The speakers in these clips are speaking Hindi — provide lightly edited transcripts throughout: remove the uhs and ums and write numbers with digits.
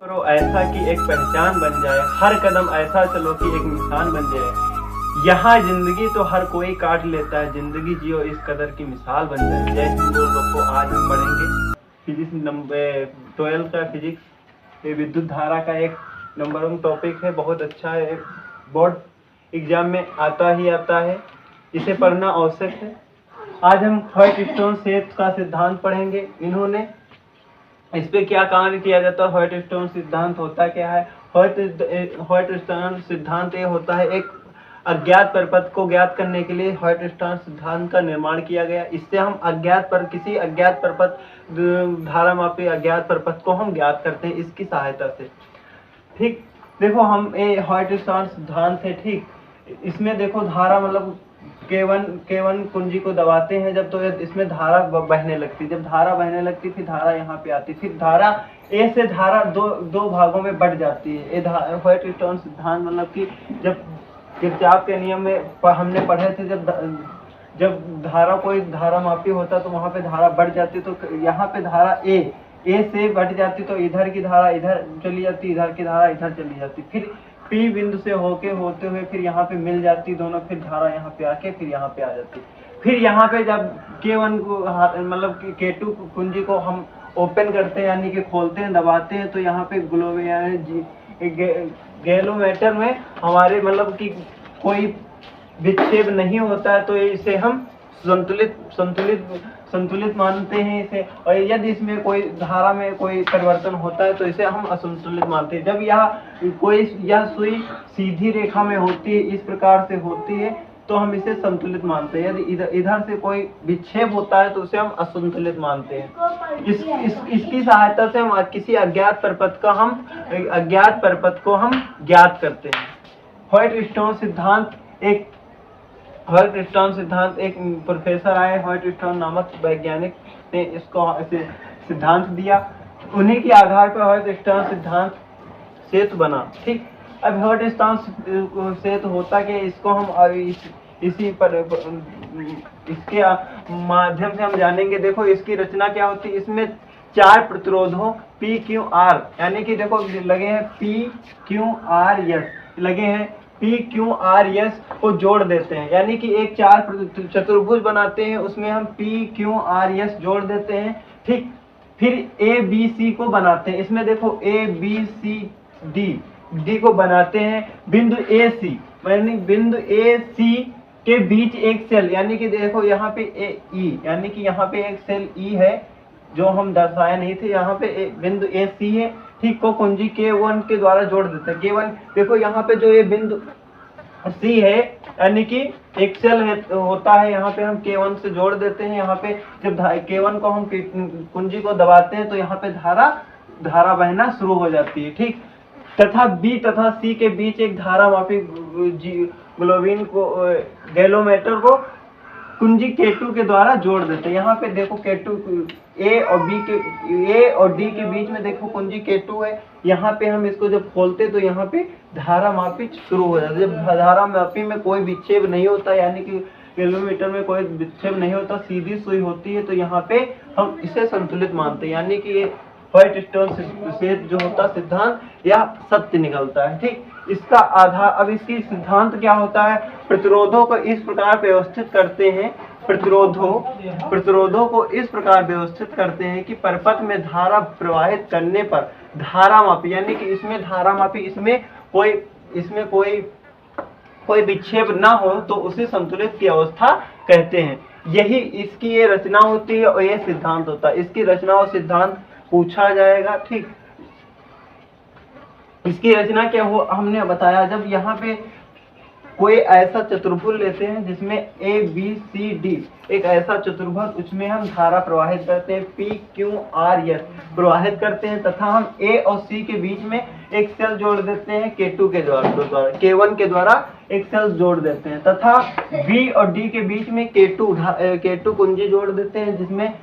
करो ऐसा कि एक पहचान बन जाए, हर कदम ऐसा चलो कि एक निशान बन जाए। यहाँ जिंदगी तो हर कोई काट लेता है, जिंदगी जियो इस कदर की मिसाल बन जाए। जय हिंद दोस्तों, आज हम पढ़ेंगे फिजिक्स नंबर 12 का फिजिक्स। ये विद्युत धारा का एक नंबर 1 टॉपिक है, बहुत अच्छा है, बोर्ड एग्जाम में आता ही आता है, इसे पढ़ना आवश्यक है। आज हम व्हाइटस्टोन सेट का सिद्धांत पढ़ेंगे। इन्होंने इस पे क्या कार्य किया जाता है, व्हाइटस्टोन सिद्धांत होता क्या है। व्हाइटस्टोन सिद्धांत ये होता है, एक अज्ञात परिपथ को ज्ञात करने के लिए व्हाइटस्टोन सिद्धांत का निर्माण किया गया। इससे हम किसी अज्ञात परिपथ, धारामापी अज्ञात परिपथ को हम ज्ञात करते हैं इसकी सहायता से। ठीक, देखो हम व्हाइटस्टोन सिद्धांत है, ठीक, इसमें देखो धारा मतलब K1 कुंजी को दबाते हैं जब, तो इसमें धारा बहने लगती, जब धारा बहने लगती फिर धारा यहाँ पे आती, फिर धारा ए से धारा दो भागों में बढ़ जाती है। व्हाइटस्टोन सिद्धांत मतलब कि जब किरचॉफ के नियम में हमने पढ़े थे, जब धारा कोई धारामापी होता तो वहाँ पे धारा बढ़ जाती, तो यहाँ पे धारा ए से बढ़ जाती तो इधर की धारा इधर चली जाती, इधर की धारा इधर चली जाती, फिर P बिंदु से होते हुए फिर यहाँ पे मिल जाती दोनों, फिर धारा यहाँ पे आके फिर यहाँ पे आ जाती। फिर यहाँ पे जब K1 को मतलब K2 कुंजी को हम ओपन करते हैं यानी कि खोलते हैं, दबाते हैं, तो यहाँ पे गैलोमीटर में हमारे मतलब कि कोई विक्षेप नहीं होता है, तो इसे हम संतुलित मानते हैं इसे। और यदि इसमें कोई धारा में कोई परिवर्तन होता है तो इसे हम असंतुलित मानते हैं। जब यह सुई सीधी रेखा में होती है, इस प्रकार से होती है, तो हम इसे संतुलित मानते हैं। यदि इधर से कोई विक्षेप होता है तो उसे हम असंतुलित मानते हैं। इसकी सहायता से हम किसी अज्ञात परिपथ को हम ज्ञात करते हैं। व्हाइटस्टोन सिद्धांत एक प्रोफेसर आए, व्हाइटस्टोन नामक वैज्ञानिक ने इसको सिद्धांत दिया, उन्हीं के आधार पर व्हाइटस्टोन सिद्धांत सेतु बना। ठीक, अब व्हाइटस्टोन सेतु होता कि इसको हम इसके माध्यम से हम जानेंगे। देखो इसकी रचना क्या होती है, इसमें 4 प्रतिरोधों PQR यानी कि देखो लगे हैं PQRS, लगे हैं PQRS को जोड़ देते हैं, यानी कि एक 4 चतुर्भुज बनाते हैं, उसमें हम PQRS जोड़ देते हैं। ठीक, फिर ABC को बनाते हैं, इसमें देखो ABCD को बनाते हैं। बिंदु AC यानी बिंदु AC के बीच एक सेल, यानी कि देखो यहाँ पे E यानी कि यहाँ पे एक सेल E है जो हम दर्शाए नहीं थे, यहाँ पे बिंदु AC है, ठीक, को कुंजी K1 के द्वारा जोड़ देते हैं। K1 देखो यहाँ पे जो ये बिंदु C है यानी कि एक सेल होता है, यहाँ पे हम K1 से जोड़ देते हैं। यहाँ पे जब K1 को हम कुंजी को दबाते हैं तो यहाँ पे धारा बहना शुरू हो जाती है। ठीक, तथा B तथा C के बीच एक धारामापी गैलोमीटर को कुंजी K2 के द्वारा जोड़ देते हैं। यहाँ पे देखो K2 A और D के बीच में देखो कुंजी K2 है, यहाँ पे हम इसको जब खोलते तो यहाँ पे धारामापी शुरू हो जाता है। जब धारामापी में कोई विक्षेप नहीं होता यानी कि गैलोमीटर में कोई विक्षेप नहीं होता, सीधी सुई होती है, तो यहाँ पे हम इसे संतुलित मानते हैं, यानी कि ये व्हाइटस्टोन सेतु जो होता सिद्धांत यह सत्य निकलता है। ठीक, इसका आधार, अब इसकी सिद्धांत क्या होता है, प्रतिरोधों को इस प्रकार व्यवस्थित करते हैं, प्रतिरोधों को इस प्रकार व्यवस्थित करते हैं कि परिपथ में धारा प्रवाहित करने पर धारामापी यानी कि इसमें धारामापी इसमें कोई विक्षेप ना हो तो उसे संतुलित की अवस्था कहते हैं। यही इसकी ये रचना होती है और ये सिद्धांत होता है। इसकी रचना और सिद्धांत पूछा जाएगा। ठीक, इसकी रचना क्या हो हमने बताया, जब यहाँ पे कोई ऐसा चतुर्भुज लेते हैं जिसमें ABCD एक ऐसा चतुर्भुज, उसमें हम धारा प्रवाहित करते हैं, PQRS प्रवाहित करते हैं, तथा हम A और C के बीच में एक सेल जोड़ देते हैं K2 के द्वारा, K1 के द्वारा एक सेल जोड़ देते हैं, तथा B और D के बीच में K2 कुंजी जोड़ देते हैं, जिसमें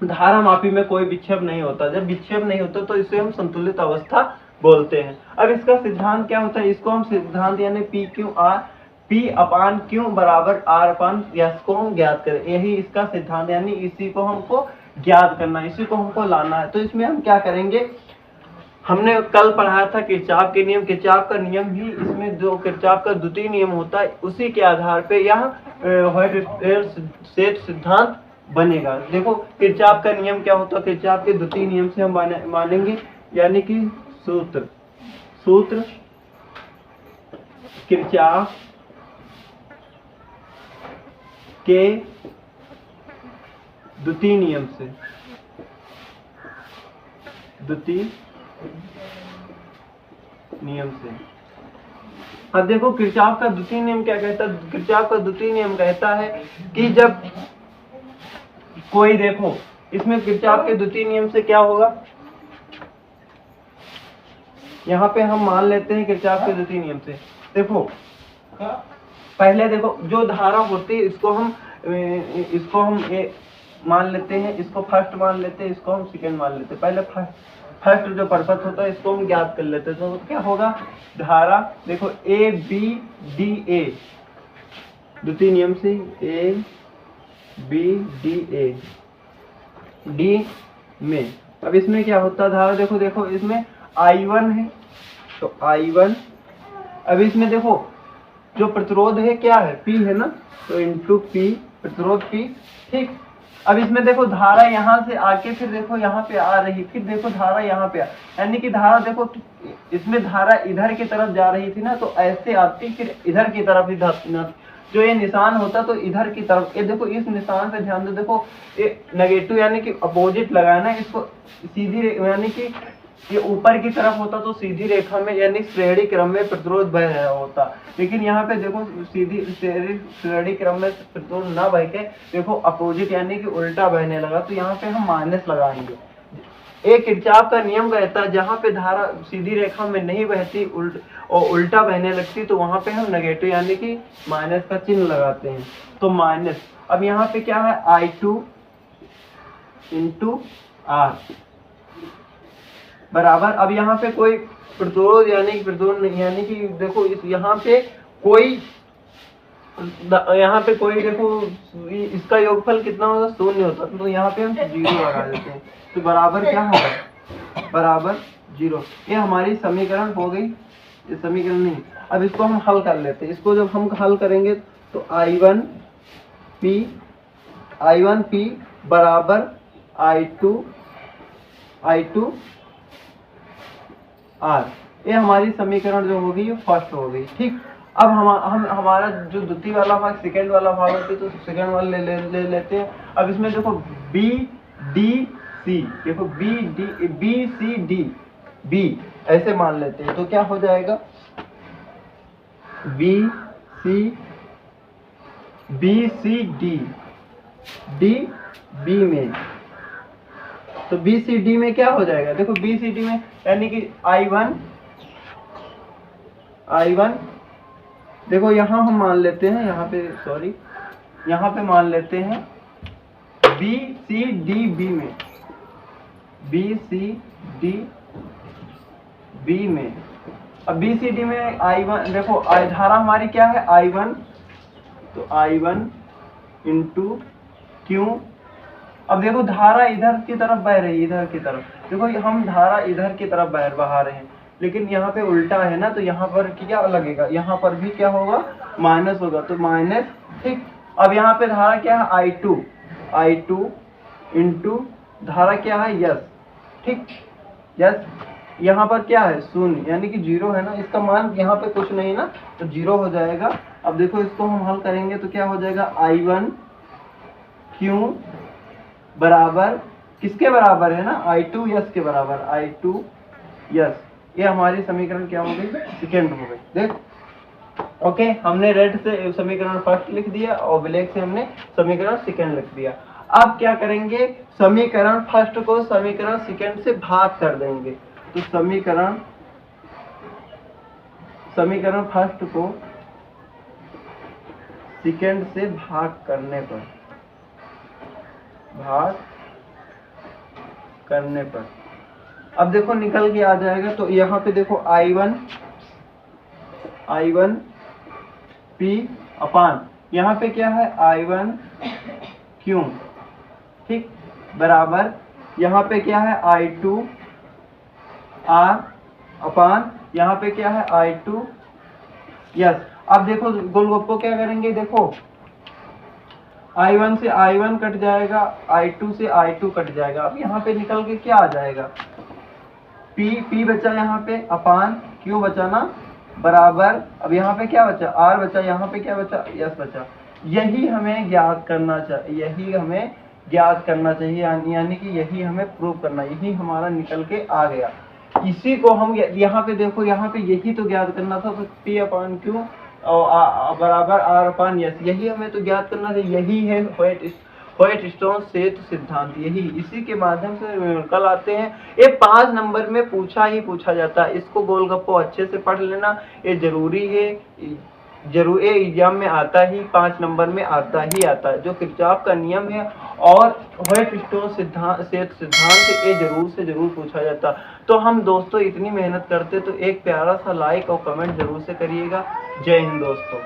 धारामापी में कोई विक्षेप नहीं होता। जब विक्षेप नहीं होता तो इसे हम संतुलित अवस्था बोलते हैं। अब इसका सिद्धांत क्या होता है, इसको हम सिद्धांत यानी P/Q बराबर R/S को हम ज्ञात करें, यही इसका सिद्धांत, यानी इसी को हमको ज्ञात करना, इसी को हमको लाना है। तो इसमें हम क्या करेंगे, हमने कल पढ़ाया था किरचॉफ के नियम। किरचॉफ का नियम ही इसमें जो किरचॉफ का द्वितीय नियम होता है उसी के आधार पे यह व्हाइट-स्टेट सिद्धांत बनेगा। देखो किरचॉफ का नियम क्या होता है, किरचॉफ के द्वितीय नियम से हम मानेंगे, यानी कि सूत्र किरचॉफ के द्वितीय नियम से, द्वितीय नियम से। अब देखो किरचॉफ का द्वितीय नियम क्या कहता है, किरचॉफ का द्वितीय नियम कहता है कि जब कोई, देखो इसमें किरचॉफ के द्वितीय नियम से क्या होगा, यहाँ पे हम मान लेते हैं किरचॉफ के द्वितीय नियम से। देखो पहले देखो जो धारा होती है इसको हम मान लेते हैं, इसको फर्स्ट मान लेते हैं, इसको हम सेकंड मान लेते हैं। पहले फर्स्ट जो पर्पस होता है इसको हम ज्ञात कर लेते हैं। तो क्या होगा, धारा देखो ए बी डी ए, द्वितीय नियम से A B D A, D में। अब इसमें क्या होता है, धारा देखो इसमें I1 है तो I1। अब इसमें देखो जो प्रतिरोध है क्या है, P है ना, तो इंटू P, प्रतिरोध P, ठीक। अब इसमें देखो धारा यहाँ से आके फिर देखो यहाँ पे आ रही, फिर देखो धारा यहाँ पे यानी कि धारा देखो इसमें धारा इधर की तरफ जा रही थी ना, तो ऐसे आती फिर इधर की तरफ ही जो ये निशान होता तो इधर की तरफ। ये देखो इस निशान पे ध्यान दो, देखो ये नेगेटिव यानी कि अपोजिट लगाना, इसको सीधी यानी कि ये ऊपर की तरफ होता तो सीधी रेखा में यानी श्रेणी क्रम में प्रतिरोध बह रहा होता, लेकिन यहाँ पे देखो सीधी श्रेणी क्रम में प्रतिरोध ना बह के देखो अपोजिट यानी कि उल्टा बहने लगा, तो यहाँ पे हम माइनस लगाएंगे। एक किरचॉफ का नियम कहता है जहाँ पे धारा सीधी रेखा में नहीं बहती और उल्टा बहने लगती तो वहां पे हम नेगेटिव यानी कि माइनस का चिन्ह लगाते हैं, तो माइनस। अब यहाँ पे क्या है, I2 इंटू R बराबर। अब यहाँ पे कोई प्रतिरोध यानी कि देखो इस यहाँ पे कोई देखो इसका योगफल कितना होगा, 0 होता, तो यहाँ पे हम 0 लगा देते हैं, तो बराबर क्या होगा, बराबर 0। ये हमारी समीकरण हो गई, ये समीकरण नहीं। अब इसको हम हल कर लेते हैं। इसको जब हम हल करेंगे तो I1P बराबर I2 R, ये हमारी समीकरण जो होगी ये फर्स्ट हो गई, ठीक। अब हम हमारा जो द्वितीय वाला भाग सेकंड वाला भाग होता है तो सेकंड वाला ले लेते हैं। अब इसमें देखो B D C, देखो B C D B ऐसे मान लेते हैं, तो क्या हो जाएगा, B C D B में, तो B C D में क्या हो जाएगा, देखो B C D में यानी कि I1 देखो यहाँ हम मान लेते हैं, यहाँ पे मान लेते हैं B C D B में, B C D B में। अब B C D में I1 देखो धारा हमारी क्या है, I1, तो I1 इंटू Q। अब देखो धारा इधर की तरफ बह रही है, इधर की तरफ, देखो हम धारा इधर की तरफ बहा रहे हैं, लेकिन यहाँ पे उल्टा है ना, तो यहाँ पर क्या लगेगा, यहाँ पर भी क्या होगा, माइनस होगा, तो माइनस, ठीक। अब यहाँ पे धारा क्या है, I2 इंटू धारा क्या है, यस, ठीक, यस। यहाँ पर क्या है, 0 यानी कि 0 है ना, इसका मान यहाँ पे कुछ नहीं ना, तो 0 हो जाएगा। अब देखो इसको हम हल करेंगे तो क्या हो जाएगा, I1 Q बराबर किसके बराबर है ना, I2 यस के बराबर, I2 यस। ये हमारी समीकरण क्या हो गई, सेकंड हो गई। देख ओके, हमने रेड से समीकरण फर्स्ट लिख दिया और ब्लैक से हमने समीकरण सेकंड लिख दिया। अब क्या करेंगे, समीकरण फर्स्ट को समीकरण सेकंड से भाग कर देंगे, तो समीकरण फर्स्ट को सेकंड से भाग करने पर अब देखो निकल के आ जाएगा। तो यहाँ पे देखो I1 P अपान यहाँ पे क्या है, I1 Q, ठीक। बराबर यहाँ पे क्या है I2 R अपान यहाँ पे क्या है I2 यस। अब देखो गोलगप्पो क्या करेंगे, देखो I1 से I1 कट जाएगा, I2 से I2 कट जाएगा। अब यहाँ पे निकल के क्या आ जाएगा, P बचा यहाँ पे अपान Q बचा ना, बराबर अब यहाँ पे क्या बचा R बचा, यहाँ पे क्या बचा S बचा। यही हमें ज्ञात करना चाहिए, यानी कि यही हमें प्रूव करना, यही हमारा निकल के आ गया। इसी को हम यहाँ पे देखो, यहाँ पे यही तो ज्ञात करना था, तो P अपान Q और बराबर R अपान S, यही हमें तो ज्ञात करना था। यही है व्हाइटस्टोन सेतु सिद्धांत, यही इसी के माध्यम से कल आते हैं। ये 5 नंबर में पूछा जाता है। इसको गोलगप्पो अच्छे से पढ़ लेना, ये जरूरी है, एग्जाम में आता ही 5 नंबर में आता है। जो किरचॉफ का नियम है और व्हाइटस्टोन सेतु सिद्धांत, ये जरूर से जरूर पूछा जाता। तो हम दोस्तों इतनी मेहनत करते तो एक प्यारा सा लाइक और कमेंट जरूर से करिएगा। जय हिंद दोस्तों।